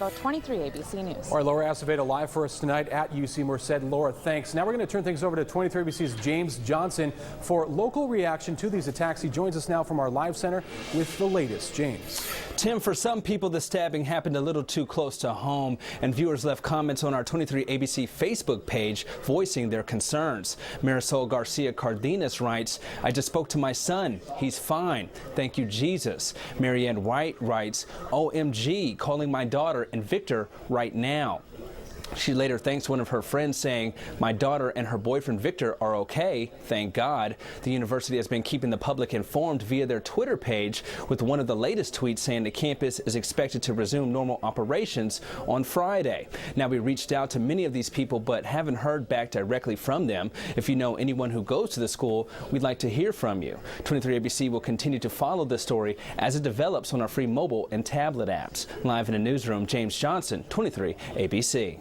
About 23 ABC News. All right, Laura Acevedo live for us tonight at UC Merced. Laura, thanks. Now we're going to turn things over to 23 ABC's James Johnson for local reaction to these attacks. He joins us now from our live center with the latest. James. Tim, for some people, the stabbing happened a little too close to home, and viewers left comments on our 23 ABC Facebook page voicing their concerns. Marisol Garcia Cardenas writes, "I just spoke to my son. He's fine. Thank you, Jesus." Marianne White writes, "OMG, calling my daughter and Victor right now." She later thanks one of her friends, saying, "My daughter and her boyfriend Victor are okay, thank God." The university has been keeping the public informed via their Twitter page, with one of the latest tweets saying the campus is expected to resume normal operations on Friday. Now, we reached out to many of these people but haven't heard back directly from them. If you know anyone who goes to the school, we'd like to hear from you. 23 ABC will continue to follow this story as it develops on our free mobile and tablet apps. Live in the newsroom, James Johnson, 23 ABC.